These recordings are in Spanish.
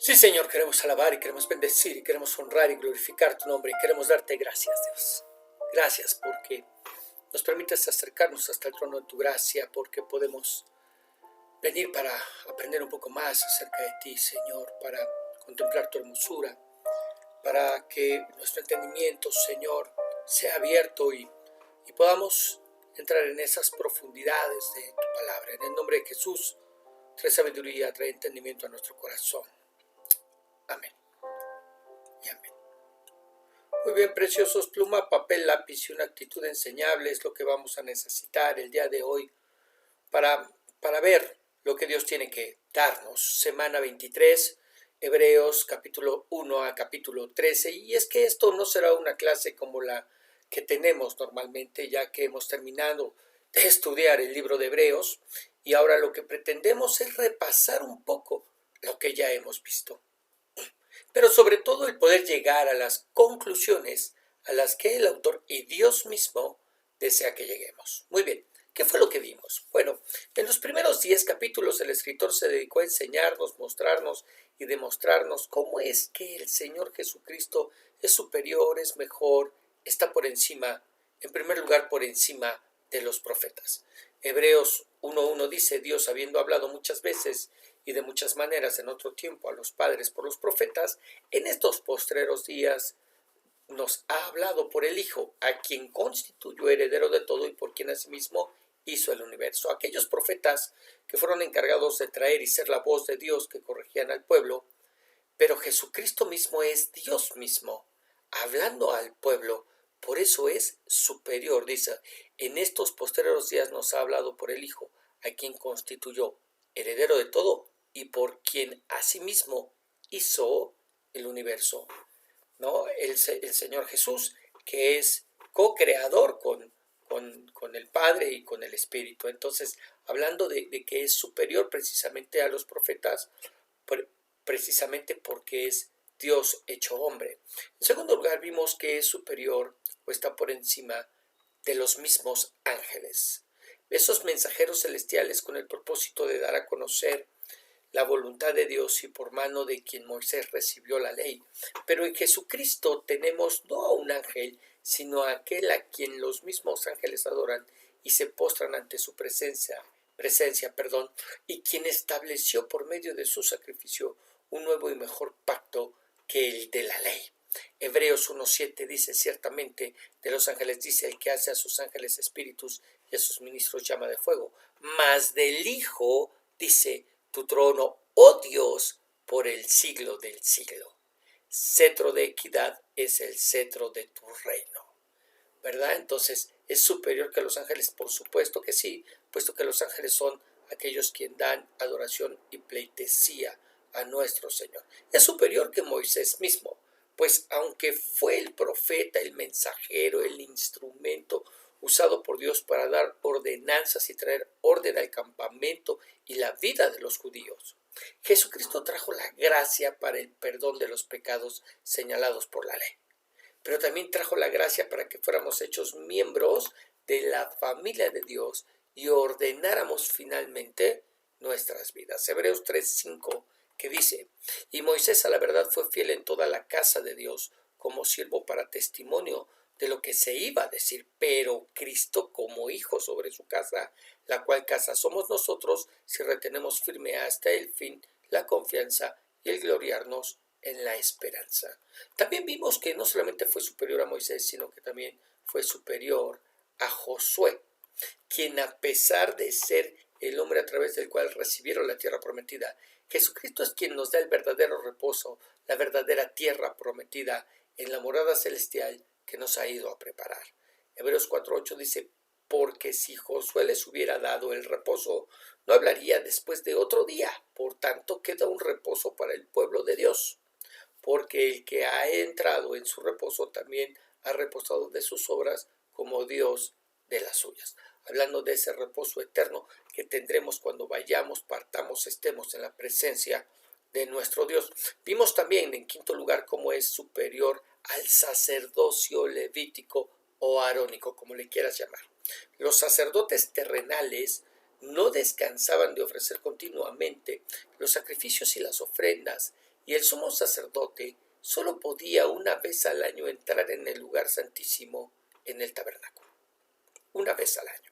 Sí, Señor, queremos alabar y queremos bendecir y queremos honrar y glorificar tu nombre y queremos darte gracias, Dios. Gracias porque nos permites acercarnos hasta el trono de tu gracia, porque podemos venir para aprender un poco más acerca de ti, Señor, para contemplar tu hermosura, para que nuestro entendimiento, Señor, sea abierto y podamos entrar en esas profundidades de tu palabra. En el nombre de Jesús, trae sabiduría, trae entendimiento a nuestro corazón. Amén y amén. Muy bien, preciosos, pluma, papel, lápiz y una actitud enseñable es lo que vamos a necesitar el día de hoy para, ver lo que Dios tiene que darnos. Semana 23, Hebreos capítulo 1 a capítulo 13. Y es que esto no será una clase como la que tenemos normalmente, ya que hemos terminado de estudiar el libro de Hebreos y ahora lo que pretendemos es repasar un poco lo que ya hemos visto, pero sobre todo el poder llegar a las conclusiones a las que el autor y Dios mismo desea que lleguemos. Muy bien, ¿qué fue lo que vimos? Bueno, en los primeros 10 capítulos el escritor se dedicó a enseñarnos, mostrarnos y demostrarnos cómo es que el Señor Jesucristo es superior, es mejor, está por encima, en primer lugar por encima de los profetas. Hebreos 1:1 dice: Dios, habiendo hablado muchas veces y de muchas maneras en otro tiempo a los padres por los profetas, en estos postreros días nos ha hablado por el Hijo, a quien constituyó heredero de todo y por quien asimismo hizo el universo. Aquellos profetas que fueron encargados de traer y ser la voz de Dios que corregían al pueblo, pero Jesucristo mismo es Dios mismo, hablando al pueblo. Por eso es superior, dice, en estos postreros días nos ha hablado por el Hijo, a quien constituyó heredero de todo y por quien asimismo hizo el universo, ¿no? El Señor Jesús, que es co-creador con el Padre y con el Espíritu. Entonces, hablando de que es superior precisamente a los profetas, precisamente porque es Dios hecho hombre. En segundo lugar, vimos que es superior o está por encima de los mismos ángeles, esos mensajeros celestiales con el propósito de dar a conocer la voluntad de Dios y por mano de quien Moisés recibió la ley. Pero en Jesucristo tenemos no a un ángel, sino a aquel a quien los mismos ángeles adoran y se postran ante su presencia, y quien estableció por medio de su sacrificio un nuevo y mejor pacto que el de la ley. Hebreos 1:7 dice: ciertamente de los ángeles dice: el que hace a sus ángeles espíritus y a sus ministros llama de fuego. Mas del Hijo dice: tu trono, oh Dios, por el siglo del siglo. Cetro de equidad es el cetro de tu reino, ¿verdad? Entonces, ¿es superior que los ángeles? Por supuesto que sí, puesto que los ángeles son aquellos quienes dan adoración y pleitesía a nuestro Señor. Es superior que Moisés mismo, pues aunque fue el profeta, el mensajero, el instrumento usado por Dios para dar ordenanzas y traer orden al campamento y la vida de los judíos, Jesucristo trajo la gracia para el perdón de los pecados señalados por la ley, pero también trajo la gracia para que fuéramos hechos miembros de la familia de Dios y ordenáramos finalmente nuestras vidas. Hebreos 3:5, que dice: y Moisés a la verdad fue fiel en toda la casa de Dios como siervo para testimonio de lo que se iba a decir, pero Cristo como hijo sobre su casa, la cual casa somos nosotros si retenemos firme hasta el fin la confianza y el gloriarnos en la esperanza. También vimos que no solamente fue superior a Moisés, sino que también fue superior a Josué, quien, a pesar de ser el hombre a través del cual recibieron la tierra prometida, Jesucristo es quien nos da el verdadero reposo, la verdadera tierra prometida en la morada celestial que nos ha ido a preparar. Hebreos 4:8 dice: porque si Josué les hubiera dado el reposo, no hablaría después de otro día. Por tanto, queda un reposo para el pueblo de Dios, porque el que ha entrado en su reposo también ha reposado de sus obras como Dios de las suyas. Hablando de ese reposo eterno que tendremos cuando vayamos, partamos, estemos en la presencia de nuestro Dios. Vimos también, en quinto lugar, cómo es superior al sacerdocio levítico o arónico, como le quieras llamar. Los sacerdotes terrenales no descansaban de ofrecer continuamente los sacrificios y las ofrendas y el sumo sacerdote solo podía una vez al año entrar en el lugar santísimo en el tabernáculo. Una vez al año.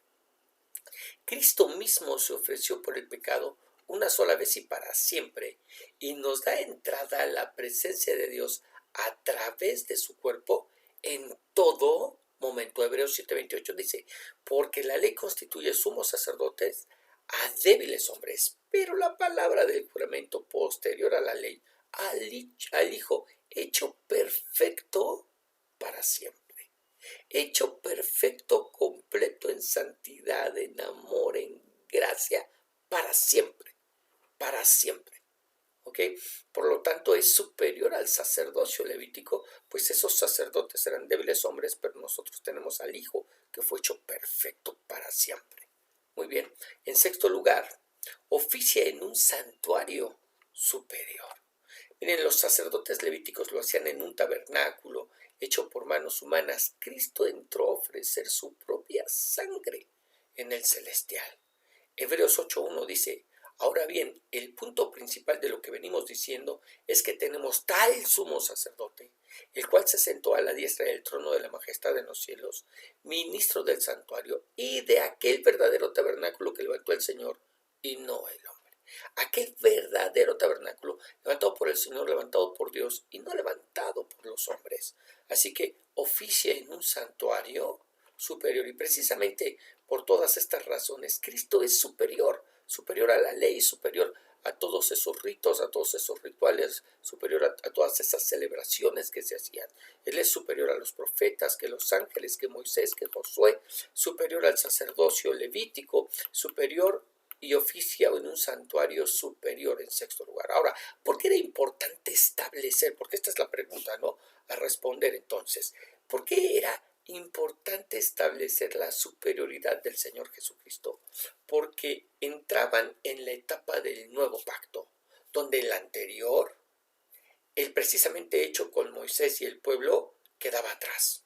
Cristo mismo se ofreció por el pecado una sola vez y para siempre, y nos da entrada a la presencia de Dios a través de su cuerpo en todo momento. Hebreos 7:28 dice, porque la ley constituye sumos sacerdotes a débiles hombres, pero la palabra del juramento posterior a la ley, al Hijo, hecho perfecto para siempre. Hecho perfecto, completo en santidad, en amor, en gracia, para siempre, para siempre. ¿Ok? Por lo tanto, es superior al sacerdocio levítico, pues esos sacerdotes eran débiles hombres, pero nosotros tenemos al Hijo, que fue hecho perfecto para siempre. Muy bien. En sexto lugar, oficia en un santuario superior. Miren, los sacerdotes levíticos lo hacían en un tabernáculo hecho por manos humanas. Cristo entró a ofrecer su propia sangre en el celestial. Hebreos 8:1 dice, ahora bien, el punto principal de lo que venimos diciendo es que tenemos tal sumo sacerdote, el cual se sentó a la diestra del trono de la majestad en los cielos, ministro del santuario y de aquel verdadero tabernáculo que levantó el Señor y no el hombre. Aquel verdadero tabernáculo levantado por el Señor, levantado por Dios y no levantado por los hombres. Así que oficia en un santuario superior, y precisamente por todas estas razones Cristo es superior, superior a la ley, superior a todos esos ritos, a todos esos rituales, superior a todas esas celebraciones que se hacían. Él es superior a los profetas, que los ángeles, que Moisés, que Josué, superior al sacerdocio levítico, superior y oficia en un santuario superior en sexto lugar. Ahora, ¿por qué era importante establecer? Porque esta es la pregunta, ¿no? A responder entonces. ¿Por qué era importante establecer la superioridad del Señor Jesucristo? Porque entraban en la etapa del nuevo pacto, donde el anterior, el precisamente hecho con Moisés y el pueblo, quedaba atrás.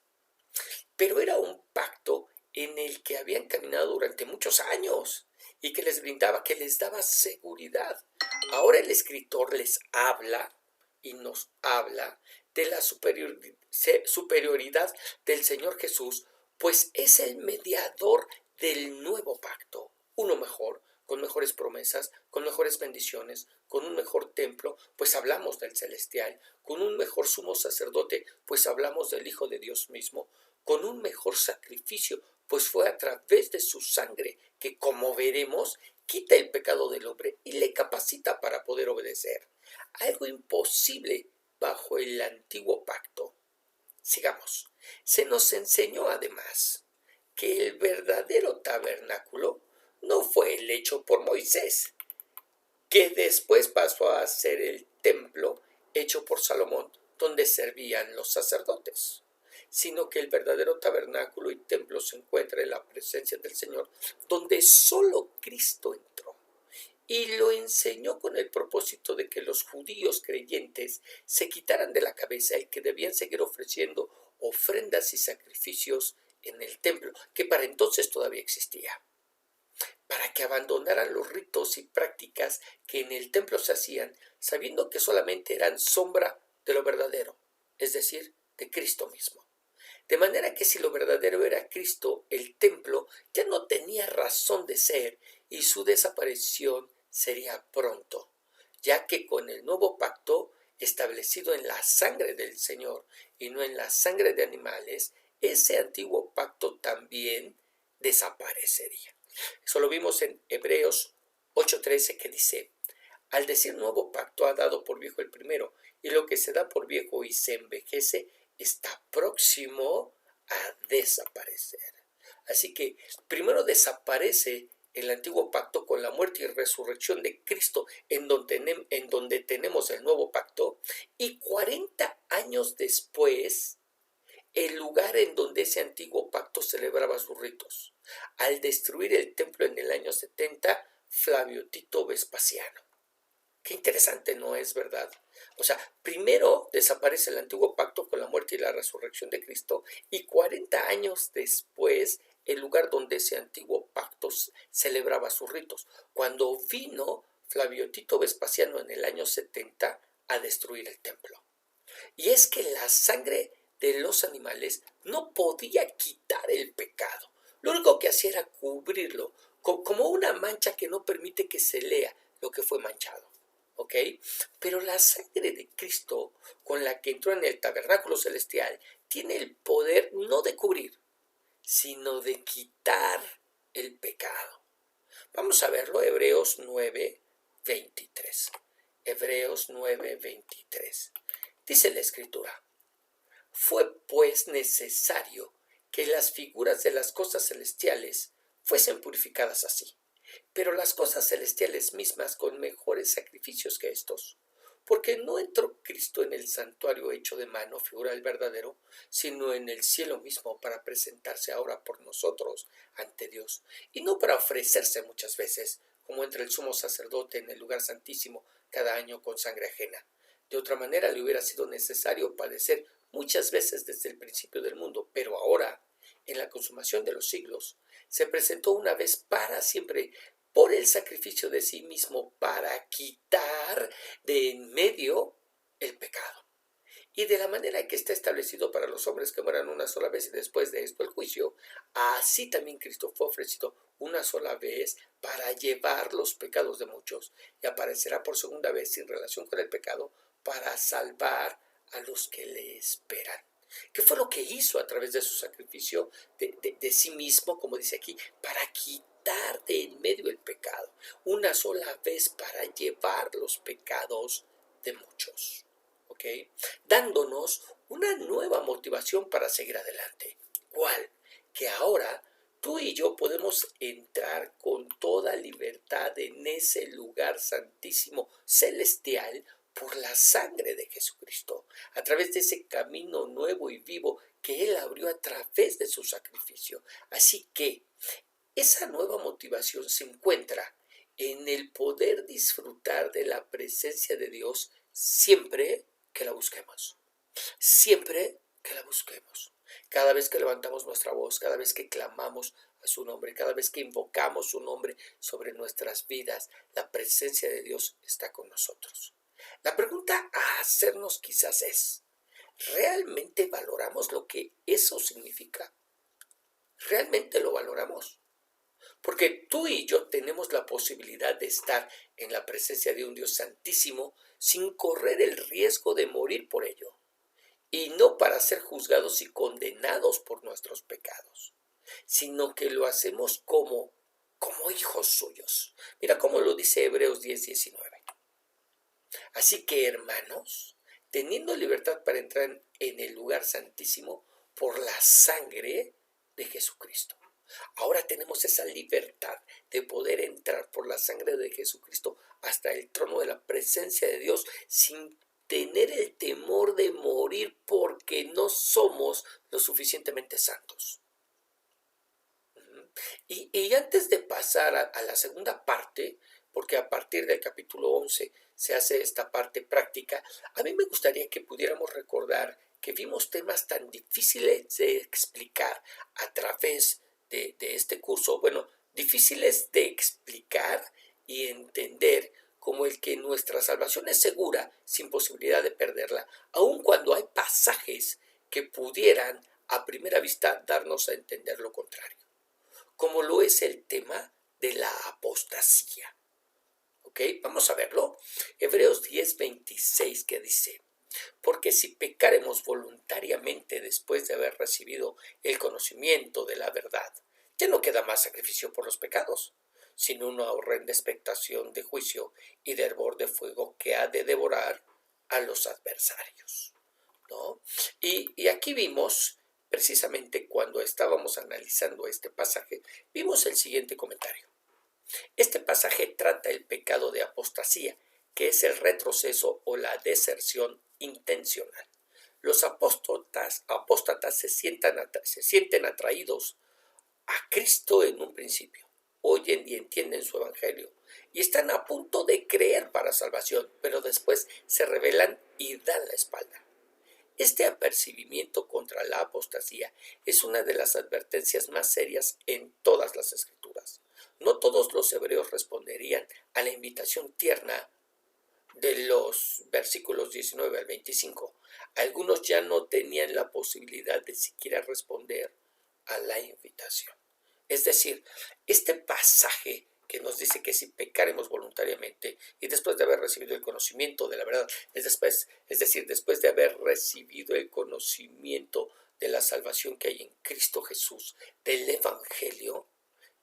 Pero era un pacto en el que habían caminado durante muchos años y que les brindaba, que les daba seguridad. Ahora el escritor les habla y nos habla de la superioridad del Señor Jesús, pues es el mediador del nuevo pacto, uno mejor, con mejores promesas, con mejores bendiciones, con un mejor templo, pues hablamos del celestial, con un mejor sumo sacerdote, pues hablamos del Hijo de Dios mismo, con un mejor sacrificio, pues fue a través de su sangre que, como veremos, quita el pecado del hombre y le capacita para poder obedecer. Algo imposible bajo el antiguo pacto. Sigamos. Se nos enseñó además que el verdadero tabernáculo no fue el hecho por Moisés, que después pasó a ser el templo hecho por Salomón, donde servían los sacerdotes, sino que el verdadero tabernáculo y templo se encuentra en la presencia del Señor, donde solo Cristo entró. Y lo enseñó con el propósito de que los judíos creyentes se quitaran de la cabeza el que debían seguir ofreciendo ofrendas y sacrificios en el templo, que para entonces todavía existía, para que abandonaran los ritos y prácticas que en el templo se hacían, sabiendo que solamente eran sombra de lo verdadero, es decir, de Cristo mismo. De manera que si lo verdadero era Cristo, el templo ya no tenía razón de ser y su desaparición sería pronto, ya que con el nuevo pacto establecido en la sangre del Señor y no en la sangre de animales, ese antiguo pacto también desaparecería. Eso lo vimos en Hebreos 8:13, que dice, al decir nuevo pacto ha dado por viejo el primero, y lo que se da por viejo y se envejece está próximo a desaparecer. Así que primero desaparece el antiguo pacto con la muerte y resurrección de Cristo, en donde tenemos el nuevo pacto, y 40 años después, el lugar en donde ese antiguo pacto celebraba sus ritos, al destruir el templo en el año 70, Flavio Tito Vespasiano. Qué interesante, ¿no es verdad? O sea, primero desaparece el antiguo pacto con la muerte y la resurrección de Cristo, y 40 años después, el lugar donde ese antiguo pacto celebraba sus ritos. Cuando vino Flavio Tito Vespasiano en el año 70, a destruir el templo. Y es que la sangre de los animales no podía quitar el pecado. Lo único que hacía era cubrirlo, como una mancha que no permite que se lea lo que fue manchado. ¿Ok? Pero la sangre de Cristo, con la que entró en el tabernáculo celestial, tiene el poder no de cubrir, sino de quitar el pecado. Vamos a verlo, Hebreos 9:23. Hebreos 9:23. Dice la Escritura: fue pues necesario que las figuras de las cosas celestiales fuesen purificadas así, pero las cosas celestiales mismas con mejores sacrificios que estos. Porque no entró Cristo en el santuario hecho de mano, figura del verdadero, sino en el cielo mismo para presentarse ahora por nosotros ante Dios, y no para ofrecerse muchas veces, como entra el sumo sacerdote en el lugar santísimo cada año con sangre ajena. De otra manera le hubiera sido necesario padecer muchas veces desde el principio del mundo, pero ahora, en la consumación de los siglos, se presentó una vez para siempre por el sacrificio de sí mismo para quitar de en medio el pecado. Y de la manera que está establecido para los hombres que mueran una sola vez y después de esto el juicio, así también Cristo fue ofrecido una sola vez para llevar los pecados de muchos, y aparecerá por segunda vez sin relación con el pecado para salvar a los que le esperan. ¿Qué fue lo que hizo a través de su sacrificio de sí mismo, como dice aquí, para quitar de en medio el pecado? Una sola vez para llevar los pecados de muchos. ¿Ok? Dándonos una nueva motivación para seguir adelante. ¿Cuál? Que ahora tú y yo podemos entrar con toda libertad en ese lugar santísimo celestial por la sangre de Jesucristo, a través de ese camino nuevo y vivo que Él abrió a través de su sacrificio. Así que esa nueva motivación se encuentra en el poder disfrutar de la presencia de Dios siempre que la busquemos. Siempre que la busquemos. Cada vez que levantamos nuestra voz, cada vez que clamamos a su nombre, cada vez que invocamos su nombre sobre nuestras vidas, la presencia de Dios está con nosotros. La pregunta a hacernos quizás es: ¿realmente valoramos lo que eso significa? ¿Realmente lo valoramos? Porque tú y yo tenemos la posibilidad de estar en la presencia de un Dios santísimo sin correr el riesgo de morir por ello, y no para ser juzgados y condenados por nuestros pecados, sino que lo hacemos como hijos suyos. Mira cómo lo dice Hebreos 10:19. Así que, hermanos, teniendo libertad para entrar en el lugar santísimo por la sangre de Jesucristo. Ahora tenemos esa libertad de poder entrar por la sangre de Jesucristo hasta el trono de la presencia de Dios sin tener el temor de morir porque no somos lo suficientemente santos. Y antes de pasar a la segunda parte, porque a partir del capítulo 11 se hace esta parte práctica, a mí me gustaría que pudiéramos recordar que vimos temas tan difíciles de explicar a través de este curso, bueno, difíciles de explicar y entender, como el que nuestra salvación es segura sin posibilidad de perderla, aun cuando hay pasajes que pudieran a primera vista darnos a entender lo contrario, como lo es el tema de la apostasía. ¿Ok? Vamos a verlo. Hebreos 10:26, que dice: porque si pecaremos voluntariamente después de haber recibido el conocimiento de la verdad, ya no queda más sacrificio por los pecados, sino una horrenda expectación de juicio y de hervor de fuego que ha de devorar a los adversarios, ¿no? Y aquí vimos, precisamente cuando estábamos analizando este pasaje, vimos el siguiente comentario. Este pasaje trata el pecado de apostasía, que es el retroceso o la deserción intencional. Los apóstatas se sienten atraídos a Cristo en un principio, oyen y entienden su evangelio y están a punto de creer para salvación, pero después se rebelan y dan la espalda. Este apercibimiento contra la apostasía es una de las advertencias más serias en todas las Escrituras. No todos los hebreos responderían a la invitación tierna de los versículos 19 al 25, algunos ya no tenían la posibilidad de siquiera responder a la invitación. Es decir, este pasaje que nos dice que si pecaremos voluntariamente y después de haber recibido el conocimiento de la verdad, es decir, después de haber recibido el conocimiento de la salvación que hay en Cristo Jesús, del Evangelio,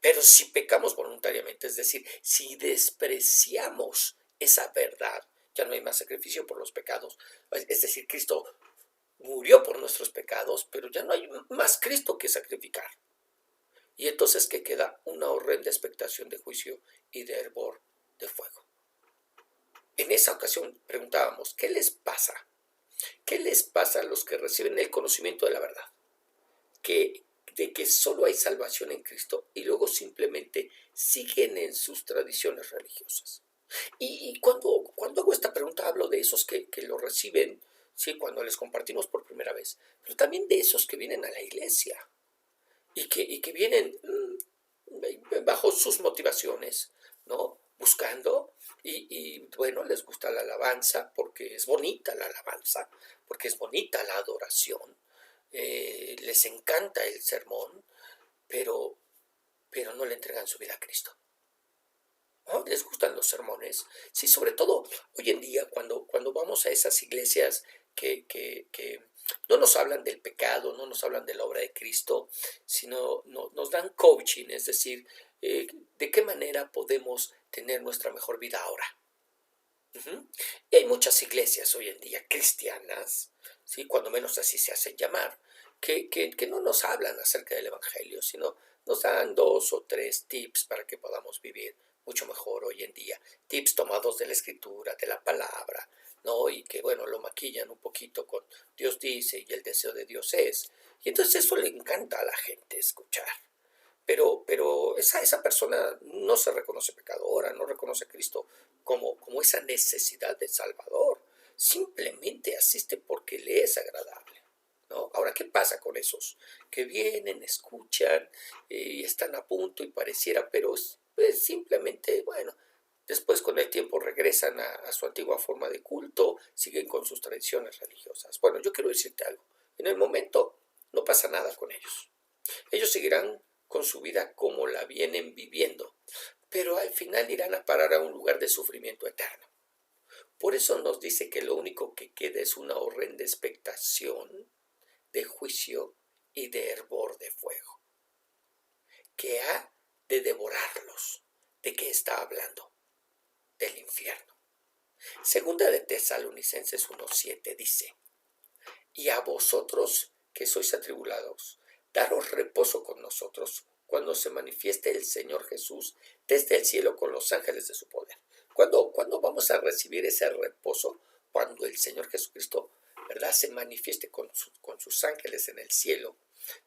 pero si pecamos voluntariamente, es decir, si despreciamos esa verdad, ya no hay más sacrificio por los pecados, es decir, Cristo murió por nuestros pecados, pero ya no hay más Cristo que sacrificar. Y entonces, ¿qué queda? Una horrenda expectación de juicio y de hervor de fuego. En esa ocasión preguntábamos, ¿qué les pasa? ¿Qué les pasa a los que reciben el conocimiento de la verdad? De que solo hay salvación en Cristo y luego simplemente siguen en sus tradiciones religiosas. Y cuando hago esta pregunta hablo de esos que lo reciben, sí, cuando les compartimos por primera vez, pero también de esos que vienen a la iglesia y que vienen bajo sus motivaciones, ¿no? Buscando y bueno, les gusta la alabanza porque es bonita la alabanza, porque es bonita la adoración, les encanta el sermón, pero no le entregan su vida a Cristo. ¿No? Les gustan los sermones. Sí, sobre todo hoy en día, cuando vamos a esas iglesias que no nos hablan del pecado, no nos hablan de la obra de Cristo, sino nos dan coaching, es decir, de qué manera podemos tener nuestra mejor vida ahora. Y hay muchas iglesias hoy en día cristianas, ¿sí? Cuando menos así se hacen llamar, que no nos hablan acerca del Evangelio, sino nos dan 2 o 3 tips para que podamos vivir mucho mejor hoy en día. Tips tomados de la Escritura, de la palabra, ¿no? Y que, bueno, lo maquillan un poquito con Dios dice y el deseo de Dios es. Y entonces eso le encanta a la gente escuchar. Pero esa persona no se reconoce pecadora, no reconoce a Cristo como esa necesidad de Salvador. Simplemente asiste porque le es agradable, ¿no? Ahora, ¿qué pasa con esos que vienen, escuchan y están a punto y pareciera, pero pues, simplemente, bueno, después con el tiempo regresan a su antigua forma de culto, siguen con sus tradiciones religiosas? Bueno, yo quiero decirte algo. En el momento no pasa nada con ellos. Ellos seguirán con su vida como la vienen viviendo, pero al final irán a parar a un lugar de sufrimiento eterno. Por eso nos dice que lo único que queda es una horrenda expectación de juicio y de hervor de fuego, que ha de devorarlos. ¿De qué está hablando? Del infierno. Segunda de Tesalonicenses 1:7 dice, y a vosotros que sois atribulados, daros reposo con nosotros cuando se manifieste el Señor Jesús desde el cielo con los ángeles de su poder. ¿Cuándo vamos a recibir ese reposo? Cuando el Señor Jesucristo, ¿verdad?, se manifieste con sus ángeles en el cielo,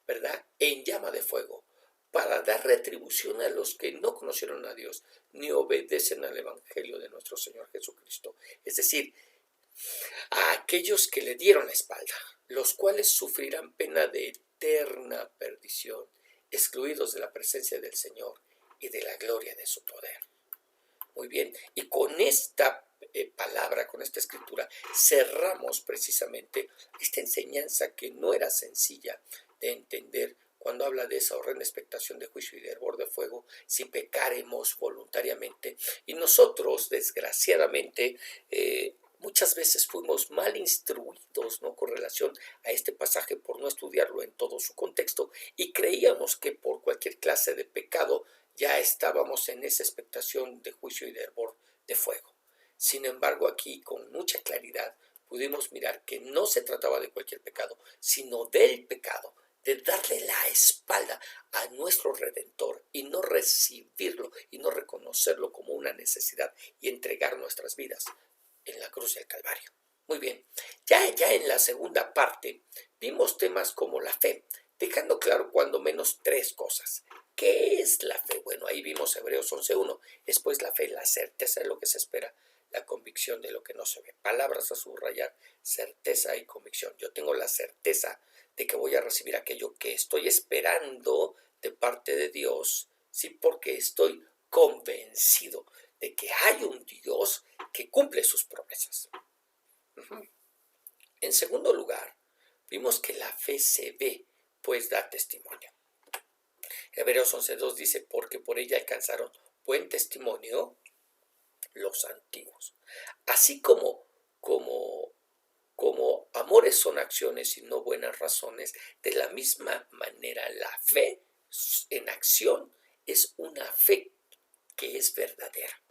¿verdad?, en llama de fuego, para dar retribución a los que no conocieron a Dios ni obedecen al Evangelio de nuestro Señor Jesucristo. Es decir, a aquellos que le dieron la espalda, los cuales sufrirán pena de eterna perdición, excluidos de la presencia del Señor y de la gloria de su poder. Muy bien, y con esta palabra, con esta escritura, cerramos precisamente esta enseñanza que no era sencilla de entender cuando habla de esa horrenda expectación de juicio y de hervor de fuego, si pecaremos voluntariamente. Y nosotros, desgraciadamente, muchas veces fuimos mal instruidos, ¿no?, con relación a este pasaje por no estudiarlo en todo su contexto y creíamos que por cualquier clase de pecado ya estábamos en esa expectación de juicio y de hervor de fuego. Sin embargo, aquí con mucha claridad pudimos mirar que no se trataba de cualquier pecado, sino del pecado, de darle la espalda a nuestro Redentor y no recibirlo y no reconocerlo como una necesidad y entregar nuestras vidas en la cruz del Calvario. Muy bien, ya en la segunda parte vimos temas como la fe, dejando claro cuando menos 3 cosas. ¿Qué es la fe? Bueno, ahí vimos Hebreos 11:1. Después la fe, la certeza de lo que se espera, la convicción de lo que no se ve. Palabras a subrayar, certeza y convicción. Yo tengo la certeza de que voy a recibir aquello que estoy esperando de parte de Dios, sí, porque estoy convencido de que hay un Dios que cumple sus promesas. en segundo lugar, vimos que la fe se ve, pues da testimonio. Hebreos 11:2 dice, porque por ella alcanzaron buen testimonio los antiguos. Así como amores son acciones y no buenas razones, de la misma manera la fe en acción es una fe que es verdadera.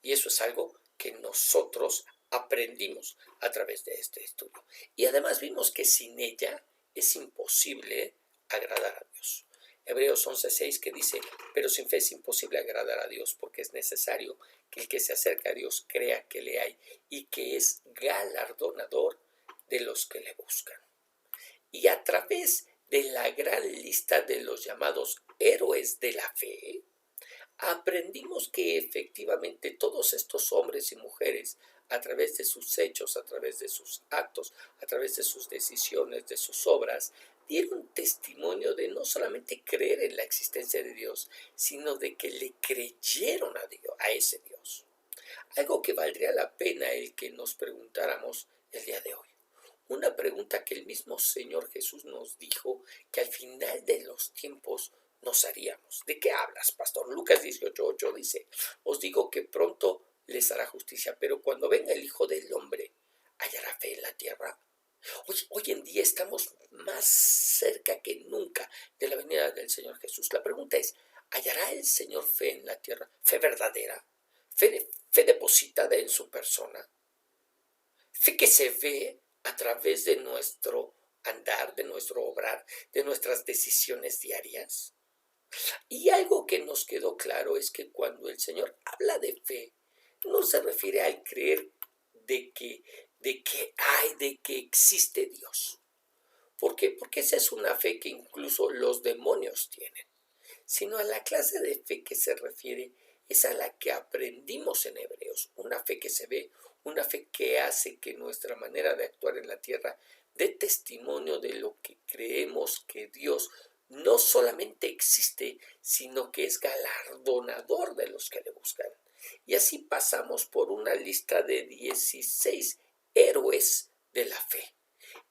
Y eso es algo que nosotros aprendimos a través de este estudio. Y además vimos que sin ella es imposible agradar a Dios. Hebreos 11:6 que dice, pero sin fe es imposible agradar a Dios porque es necesario que el que se acerca a Dios crea que le hay y que es galardonador de los que le buscan. Y a través de la gran lista de los llamados héroes de la fe, aprendimos que efectivamente todos estos hombres y mujeres, a través de sus hechos, a través de sus actos, a través de sus decisiones, de sus obras, dieron testimonio de no solamente creer en la existencia de Dios, sino de que le creyeron a Dios, a ese Dios. Algo que valdría la pena el que nos preguntáramos el día de hoy. Una pregunta que el mismo Señor Jesús nos dijo que al final de los tiempos nos haríamos. ¿De qué hablas, pastor? Lucas 18:8 dice, os digo que pronto les hará justicia, pero cuando venga el Hijo del Hombre, ¿hallará fe en la tierra? Hoy en día estamos más cerca que nunca de la venida del Señor Jesús. La pregunta es, ¿hallará el Señor fe en la tierra? ¿Fe verdadera? ¿Fe depositada en su persona? ¿Fe que se ve a través de nuestro andar, de nuestro obrar, de nuestras decisiones diarias? Y algo que nos quedó claro es que cuando el Señor habla de fe, no se refiere al creer de que existe Dios. ¿Por qué? Porque esa es una fe que incluso los demonios tienen. Sino a la clase de fe que se refiere es a la que aprendimos en Hebreos. Una fe que se ve, una fe que hace que nuestra manera de actuar en la tierra dé testimonio de lo que creemos que Dios no solamente existe, sino que es galardonador de los que le buscan. Y así pasamos por una lista de 16 héroes de la fe,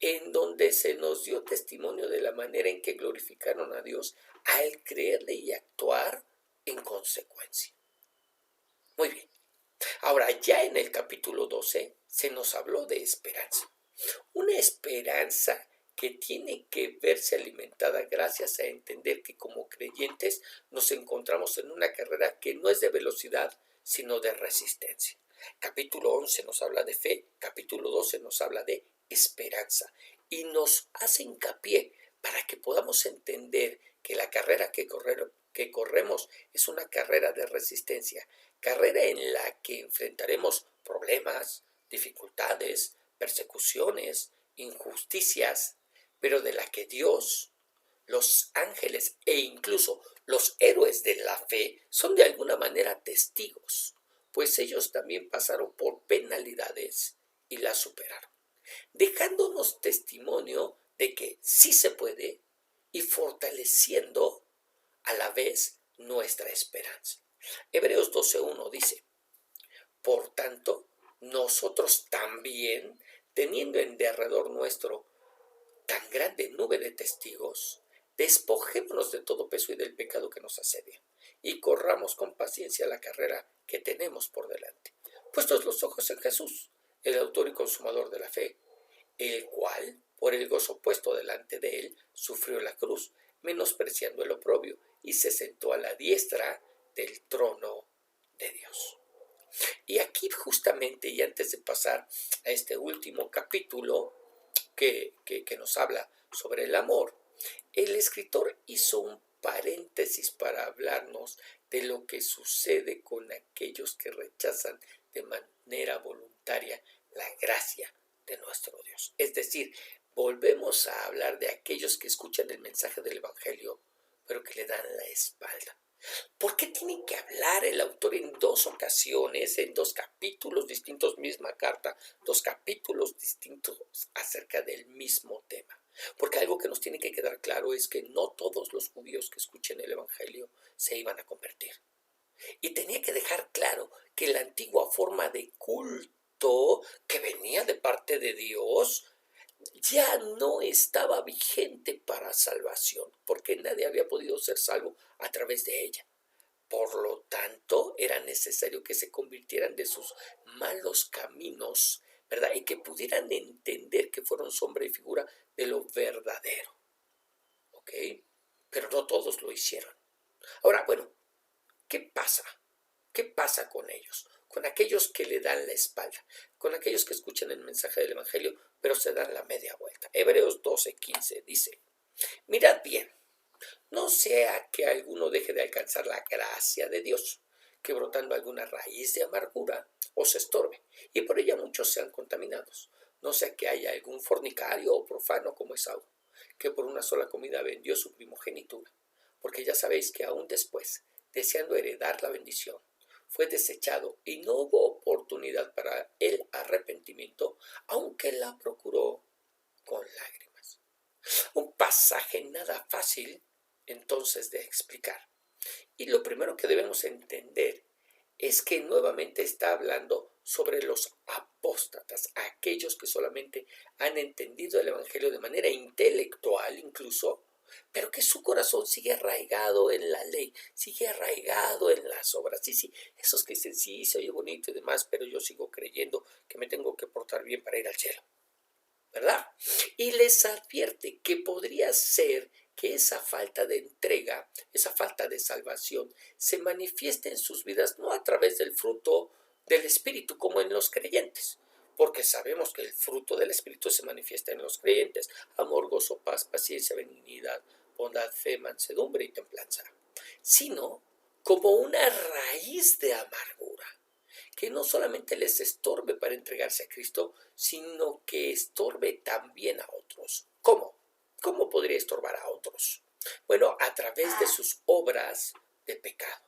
en donde se nos dio testimonio de la manera en que glorificaron a Dios al creerle y actuar en consecuencia. Muy bien. Ahora, ya en el capítulo 12 se nos habló de esperanza. Una esperanza que tiene que verse alimentada gracias a entender que como creyentes nos encontramos en una carrera que no es de velocidad, sino de resistencia. Capítulo 11 nos habla de fe, capítulo 12 nos habla de esperanza y nos hace hincapié para que podamos entender que la carrera que corremos es una carrera de resistencia, carrera en la que enfrentaremos problemas, dificultades, persecuciones, injusticias, pero de la que Dios, los ángeles e incluso los héroes de la fe son de alguna manera testigos, pues ellos también pasaron por penalidades y las superaron, dejándonos testimonio de que sí se puede y fortaleciendo a la vez nuestra esperanza. Hebreos 12:1 dice, por tanto, nosotros también, teniendo en derredor nuestro tan grande nube de testigos, despojémonos de todo peso y del pecado que nos asedia, y corramos con paciencia la carrera que tenemos por delante, puestos los ojos en Jesús, el autor y consumador de la fe, el cual, por el gozo puesto delante de él, sufrió la cruz, menospreciando el oprobio, y se sentó a la diestra del trono de Dios. Y aquí justamente, y antes de pasar a este último capítulo que nos habla sobre el amor, el escritor hizo un paréntesis para hablarnos de lo que sucede con aquellos que rechazan de manera voluntaria la gracia de nuestro Dios. Es decir, volvemos a hablar de aquellos que escuchan el mensaje del Evangelio, pero que le dan la espalda. ¿Por qué tiene que hablar el autor en dos ocasiones, en dos capítulos distintos, misma carta, dos capítulos distintos acerca del mismo tema? Porque algo que nos tiene que quedar claro es que no todos los judíos que escuchen el Evangelio se iban a convertir. Y tenía que dejar claro que la antigua forma de culto edicto que venía de parte de Dios ya no estaba vigente para salvación, porque nadie había podido ser salvo a través de ella. Por lo tanto, era necesario que se convirtieran de sus malos caminos, ¿verdad? Y que pudieran entender que fueron sombra y figura de lo verdadero, ¿ok? Pero no todos lo hicieron. Ahora, bueno, ¿qué pasa? ¿Qué pasa con ellos? Con aquellos que le dan la espalda, con aquellos que escuchan el mensaje del Evangelio, pero se dan la media vuelta. Hebreos 12:15 dice, mirad bien, no sea que alguno deje de alcanzar la gracia de Dios, que brotando alguna raíz de amargura os estorbe, y por ella muchos sean contaminados. No sea que haya algún fornicario o profano como Esaú, que por una sola comida vendió su primogenitura, porque ya sabéis que aún después, deseando heredar la bendición, fue desechado y no hubo oportunidad para el arrepentimiento, aunque la procuró con lágrimas. Un pasaje nada fácil entonces de explicar. Y lo primero que debemos entender es que nuevamente está hablando sobre los apóstatas, aquellos que solamente han entendido el Evangelio de manera intelectual incluso, pero que su corazón sigue arraigado en la ley, sigue arraigado en las obras. Sí, esos que dicen, sí, se oye bonito y demás, pero yo sigo creyendo que me tengo que portar bien para ir al cielo, ¿verdad? Y les advierte que podría ser que esa falta de entrega, esa falta de salvación, se manifieste en sus vidas no a través del fruto del Espíritu como en los creyentes, porque sabemos que el fruto del Espíritu se manifiesta en los creyentes: amor, gozo, paz, paciencia, benignidad, bondad, fe, mansedumbre y templanza, sino como una raíz de amargura que no solamente les estorbe para entregarse a Cristo, sino que estorbe también a otros. ¿Cómo? ¿Cómo podría estorbar a otros? Bueno, a través de sus obras de pecado.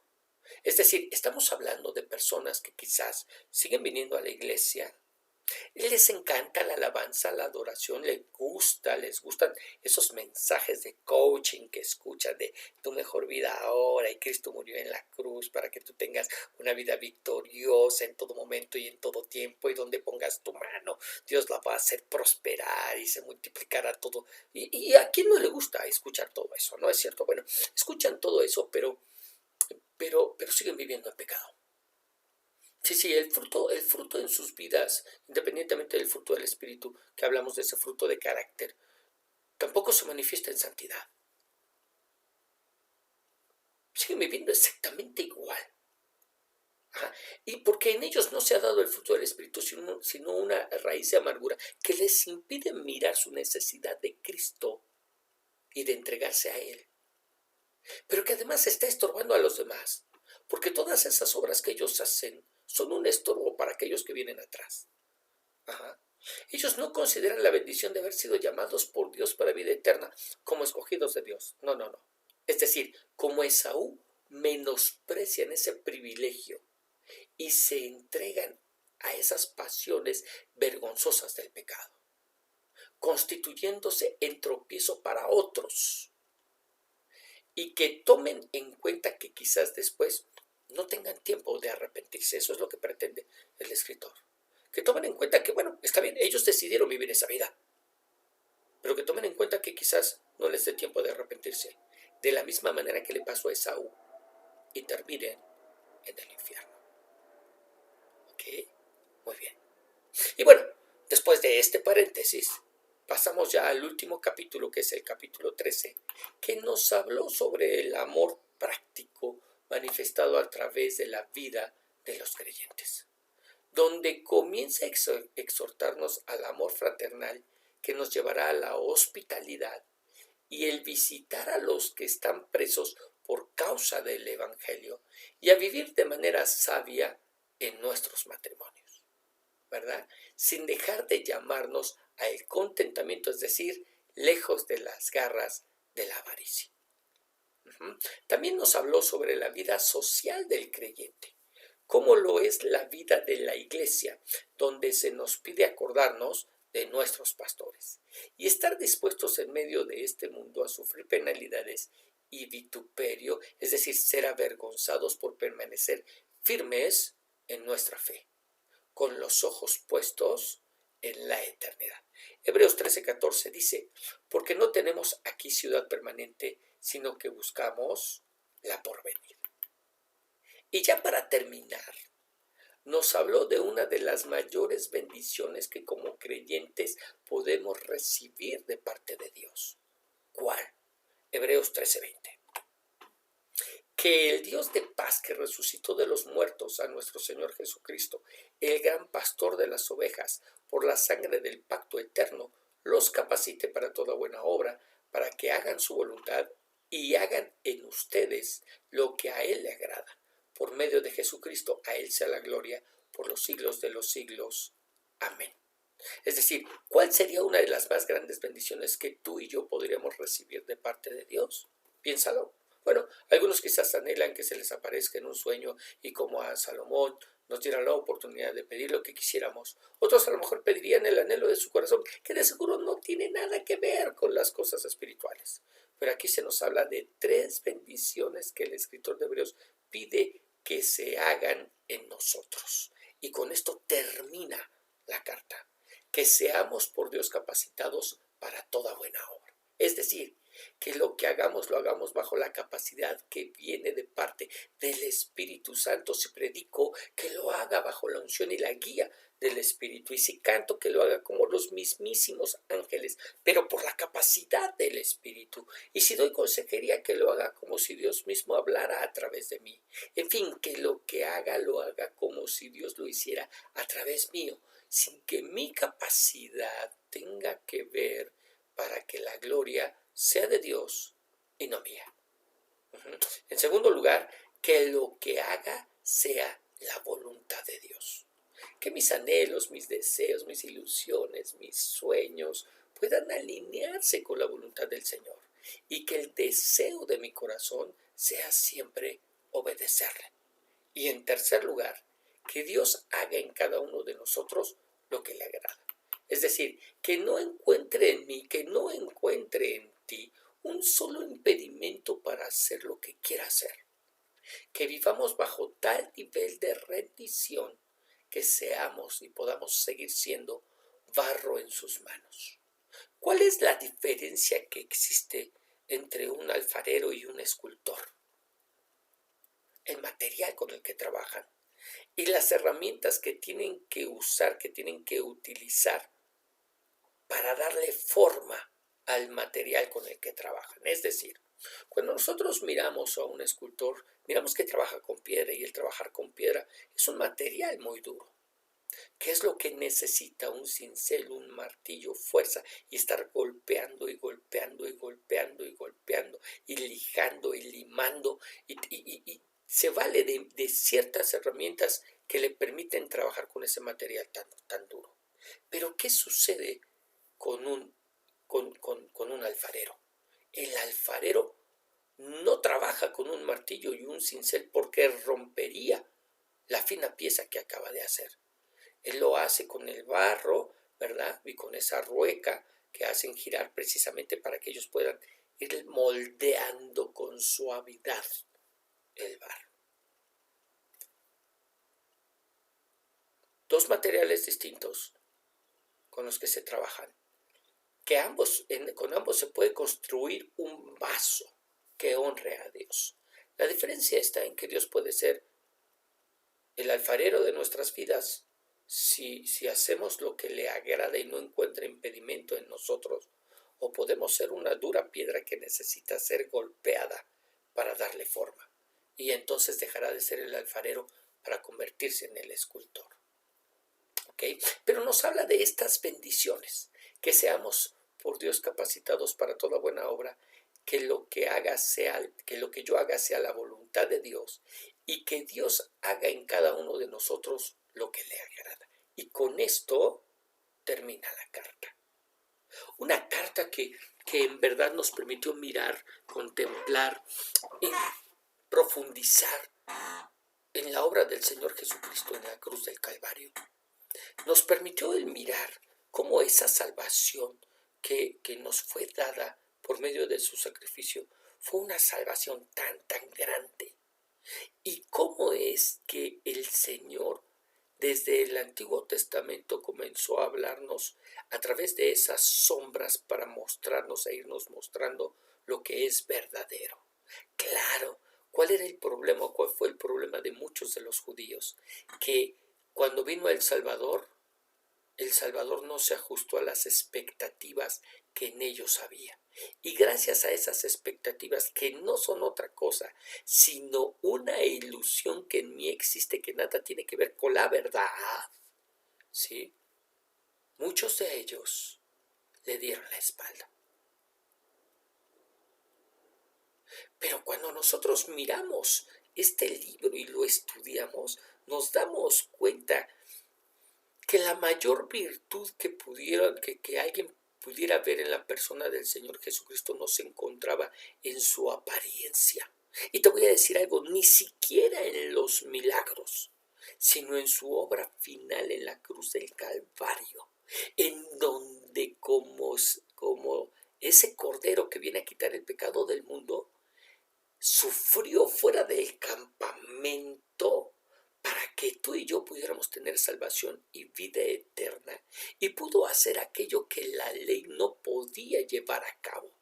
Es decir, estamos hablando de personas que quizás siguen viniendo a la iglesia, les encanta la alabanza, la adoración, les gustan esos mensajes de coaching que escuchan de tu mejor vida ahora, y Cristo murió en la cruz para que tú tengas una vida victoriosa en todo momento y en todo tiempo, y donde pongas tu mano, Dios la va a hacer prosperar y se multiplicará todo. ¿Y a quién no le gusta escuchar todo eso? ¿No es cierto? Bueno, escuchan todo eso, pero siguen viviendo en pecado. Sí, el fruto en sus vidas, independientemente del fruto del Espíritu, que hablamos de ese fruto de carácter, tampoco se manifiesta en santidad. Siguen viviendo exactamente igual. Ajá. Y porque en ellos no se ha dado el fruto del Espíritu, sino una raíz de amargura que les impide mirar su necesidad de Cristo y de entregarse a Él. Pero que además está estorbando a los demás, porque todas esas obras que ellos hacen son un estorbo para aquellos que vienen atrás. Ajá. Ellos no consideran la bendición de haber sido llamados por Dios para vida eterna como escogidos de Dios. No. Es decir, como Esaú, menosprecian ese privilegio y se entregan a esas pasiones vergonzosas del pecado, constituyéndose en tropiezo para otros, y que tomen en cuenta que quizás después no tengan tiempo de arrepentirse. Eso es lo que pretende el escritor. Que tomen en cuenta que, bueno, está bien, ellos decidieron vivir esa vida, pero que tomen en cuenta que quizás no les dé tiempo de arrepentirse, de la misma manera que le pasó a Esaú, y terminen en el infierno. ¿Ok? Muy bien. Y bueno, después de este paréntesis, pasamos ya al último capítulo, que es el capítulo 13, que nos habló sobre el amor práctico manifestado a través de la vida de los creyentes, donde comienza a exhortarnos al amor fraternal que nos llevará a la hospitalidad y el visitar a los que están presos por causa del Evangelio, y a vivir de manera sabia en nuestros matrimonios, ¿verdad? Sin dejar de llamarnos al contentamiento, es decir, lejos de las garras de la avaricia. También nos habló sobre la vida social del creyente, cómo lo es la vida de la iglesia, donde se nos pide acordarnos de nuestros pastores y estar dispuestos en medio de este mundo a sufrir penalidades y vituperio, es decir, ser avergonzados por permanecer firmes en nuestra fe, con los ojos puestos en la eternidad. Hebreos 13:14 dice, porque no tenemos aquí ciudad permanente, sino que buscamos la porvenir. Y ya para terminar, nos habló de una de las mayores bendiciones que como creyentes podemos recibir de parte de Dios. ¿Cuál? Hebreos 13:20. Que el Dios de paz que resucitó de los muertos a nuestro Señor Jesucristo, el gran pastor de las ovejas, por la sangre del pacto eterno, los capacite para toda buena obra, para que hagan su voluntad y hagan en ustedes lo que a Él le agrada. Por medio de Jesucristo, a Él sea la gloria por los siglos de los siglos. Amén. Es decir, ¿cuál sería una de las más grandes bendiciones que tú y yo podríamos recibir de parte de Dios? Piénsalo. Bueno, algunos quizás anhelan que se les aparezca en un sueño y como a Salomón nos diera la oportunidad de pedir lo que quisiéramos. Otros a lo mejor pedirían el anhelo de su corazón, que de seguro no tiene nada que ver con las cosas espirituales. Pero aquí se nos habla de 3 bendiciones que el escritor de Hebreos pide que se hagan en nosotros. Y con esto termina la carta. Que seamos por Dios capacitados para toda buena obra. Es decir, que lo que hagamos lo hagamos bajo la capacidad que viene de parte del Espíritu Santo. Si predico, que lo haga bajo la unción y la guía del Espíritu. Y si canto, que lo haga como los mismísimos ángeles, pero por la capacidad del Espíritu. Y si doy consejería, que lo haga como si Dios mismo hablara a través de mí. En fin, que lo que haga lo haga como si Dios lo hiciera a través mío, sin que mi capacidad tenga que ver, para que la gloria sea de Dios y no mía. En segundo lugar, que lo que haga sea la voluntad de Dios. Que mis anhelos, mis deseos, mis ilusiones, mis sueños puedan alinearse con la voluntad del Señor. Y que el deseo de mi corazón sea siempre obedecerle. Y en tercer lugar, que Dios haga en cada uno de nosotros lo que le agrada. Es decir, que no encuentre en mí, que no encuentre en ti un solo impedimento para hacer lo que quiera hacer. Que vivamos bajo tal nivel de rendición que seamos y podamos seguir siendo barro en sus manos. ¿Cuál es la diferencia que existe entre un alfarero y un escultor? El material con el que trabajan y las herramientas que tienen que usar, que tienen que utilizar para darle forma al material con el que trabajan. Es decir, cuando nosotros miramos a un escultor, miramos que trabaja con piedra, y el trabajar con piedra es un material muy duro. ¿Qué es lo que necesita un cincel, un martillo? Fuerza, y estar golpeando y golpeando y golpeando y golpeando y lijando y limando, y se vale de ciertas herramientas que le permiten trabajar con ese material tan duro. Pero ¿qué sucede con un alfarero? El alfarero no trabaja con un martillo y un cincel porque rompería la fina pieza que acaba de hacer. Él lo hace con el barro, ¿verdad? Y con esa rueca que hacen girar precisamente para que ellos puedan ir moldeando con suavidad el barro. 2 materiales distintos con los que se trabajan, que con ambos se puede construir un vaso que honre a Dios. La diferencia está en que Dios puede ser el alfarero de nuestras vidas si hacemos lo que le agrada y no encuentra impedimento en nosotros, o podemos ser una dura piedra que necesita ser golpeada para darle forma, y entonces dejará de ser el alfarero para convertirse en el escultor. ¿Okay? Pero nos habla de estas bendiciones, que seamos por Dios capacitados para toda buena obra, que lo que yo haga sea la voluntad de Dios, y que Dios haga en cada uno de nosotros lo que le agrada. Y con esto termina la carta. Una carta que en verdad nos permitió mirar, contemplar y profundizar en la obra del Señor Jesucristo en la cruz del Calvario. Nos permitió el mirar cómo esa salvación que nos fue dada por medio de su sacrificio fue una salvación tan grande. Y cómo es que el Señor desde el Antiguo Testamento comenzó a hablarnos a través de esas sombras para mostrarnos e irnos mostrando lo que es verdadero. Claro, ¿cuál era el problema? ¿Cuál fue el problema de muchos de los judíos? Que cuando vino el Salvador no se ajustó a las expectativas que en ellos había. Y gracias a esas expectativas, que no son otra cosa, sino una ilusión que en mí existe, que nada tiene que ver con la verdad, ¿sí? Muchos de ellos le dieron la espalda. Pero cuando nosotros miramos este libro y lo estudiamos, nos damos cuenta que la mayor virtud que alguien pudiera ver en la persona del Señor Jesucristo no se encontraba en su apariencia. Y te voy a decir algo, ni siquiera en los milagros, sino en su obra final en la cruz del Calvario, en donde como ese cordero que viene a quitar el pecado del mundo, sufrió fuera del campamento para que tú y yo pudiéramos tener salvación y vida eterna, y pudo hacer aquello que la ley no podía llevar a cabo,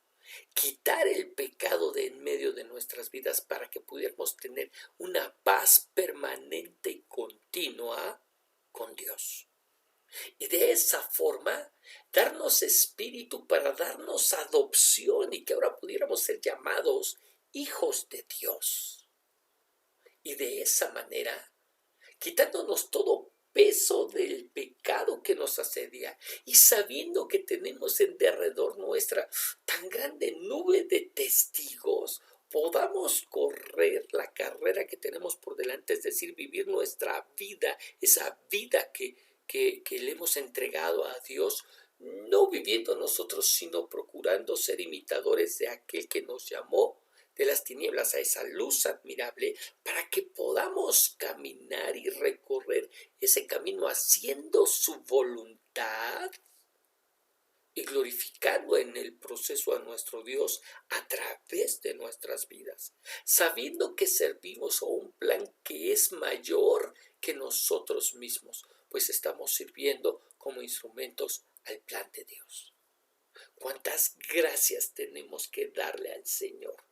quitar el pecado de en medio de nuestras vidas para que pudiéramos tener una paz permanente y continua con Dios. Y de esa forma darnos espíritu para darnos adopción y que ahora pudiéramos ser llamados hijos de Dios. Y de esa manera, quitándonos todo peso del pecado que nos asedia y sabiendo que tenemos en derredor nuestra tan grande nube de testigos, podamos correr la carrera que tenemos por delante, es decir, vivir nuestra vida, esa vida que le hemos entregado a Dios, no viviendo nosotros, sino procurando ser imitadores de aquel que nos llamó de las tinieblas a esa luz admirable, para que podamos caminar y recorrer ese camino haciendo su voluntad y glorificando en el proceso a nuestro Dios a través de nuestras vidas, sabiendo que servimos a un plan que es mayor que nosotros mismos, pues estamos sirviendo como instrumentos al plan de Dios. ¿Cuántas gracias tenemos que darle al Señor?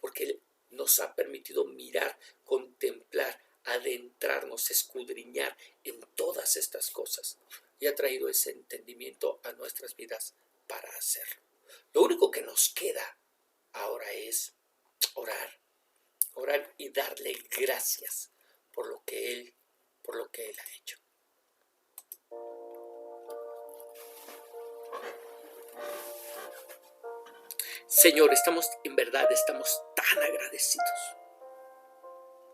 Porque Él nos ha permitido mirar, contemplar, adentrarnos, escudriñar en todas estas cosas. Y ha traído ese entendimiento a nuestras vidas para hacerlo. Lo único que nos queda ahora es orar y darle gracias por lo que Él ha hecho. Señor, estamos tan agradecidos.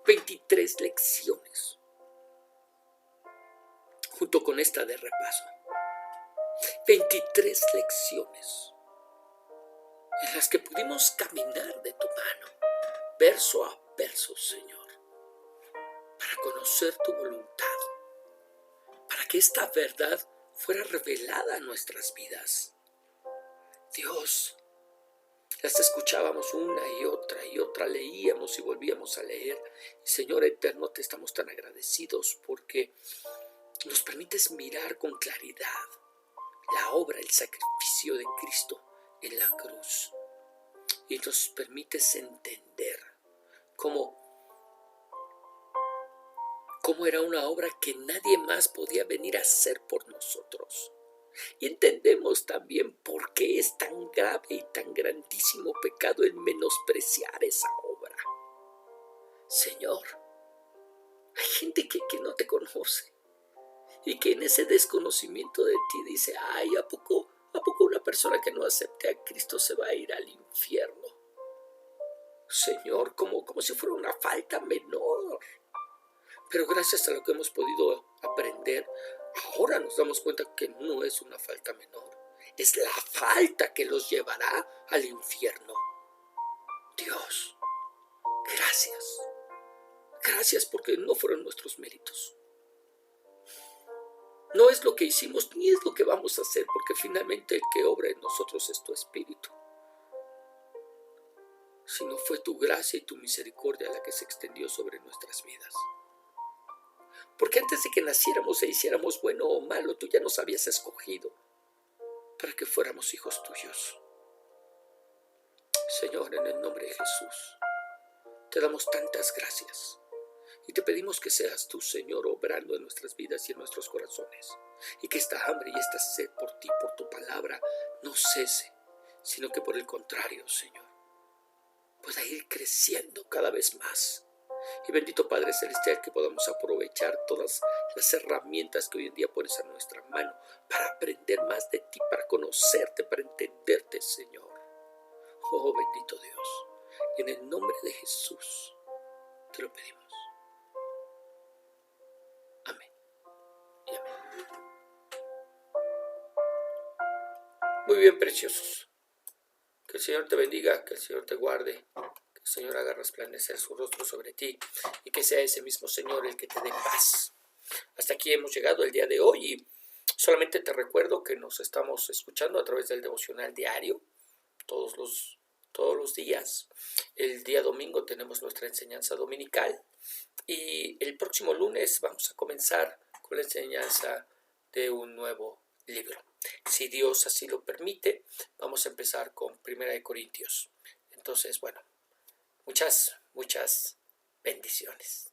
23 lecciones, junto con esta de repaso. 23 lecciones en las que pudimos caminar de tu mano, verso a verso, Señor, para conocer tu voluntad, para que esta verdad fuera revelada a nuestras vidas. Dios, las escuchábamos una y otra, leíamos y volvíamos a leer. Señor eterno, te estamos tan agradecidos porque nos permites mirar con claridad la obra, el sacrificio de Cristo en la cruz. Y nos permites entender cómo era una obra que nadie más podía venir a hacer por nosotros. Y entendemos también por qué es tan grave y tan grandísimo pecado el menospreciar esa obra. Señor, hay gente que no te conoce y que en ese desconocimiento de ti dice, ay, ¿a poco una persona que no acepte a Cristo se va a ir al infierno? Señor, como si fuera una falta menor. Pero gracias a lo que hemos podido aprender, ahora nos damos cuenta que no es una falta menor. Es la falta que los llevará al infierno. Dios, gracias. Gracias porque no fueron nuestros méritos. No es lo que hicimos ni es lo que vamos a hacer, porque finalmente el que obra en nosotros es tu Espíritu. Sino fue tu gracia y tu misericordia la que se extendió sobre nuestras vidas. Porque antes de que naciéramos e hiciéramos bueno o malo, tú ya nos habías escogido para que fuéramos hijos tuyos. Señor, en el nombre de Jesús, te damos tantas gracias y te pedimos que seas tú, Señor, obrando en nuestras vidas y en nuestros corazones, y que esta hambre y esta sed por ti, por tu palabra, no cese, sino que por el contrario, Señor, pueda ir creciendo cada vez más. Y bendito Padre Celestial, que podamos aprovechar todas las herramientas que hoy en día pones a nuestra mano para aprender más de ti, para conocerte, para entenderte, Señor. Oh, bendito Dios. Y en el nombre de Jesús te lo pedimos. Amén y amén. Muy bien, preciosos. Que el Señor te bendiga, que el Señor te guarde, que el Señor haga resplandecer su rostro sobre ti y que sea ese mismo Señor el que te dé paz. Hasta aquí hemos llegado el día de hoy y solamente te recuerdo que nos estamos escuchando a través del devocional diario todos los días. El día domingo tenemos nuestra enseñanza dominical y el próximo lunes vamos a comenzar con la enseñanza de un nuevo libro. Si Dios así lo permite, vamos a empezar con 1 Corintios. Entonces, bueno, muchas bendiciones.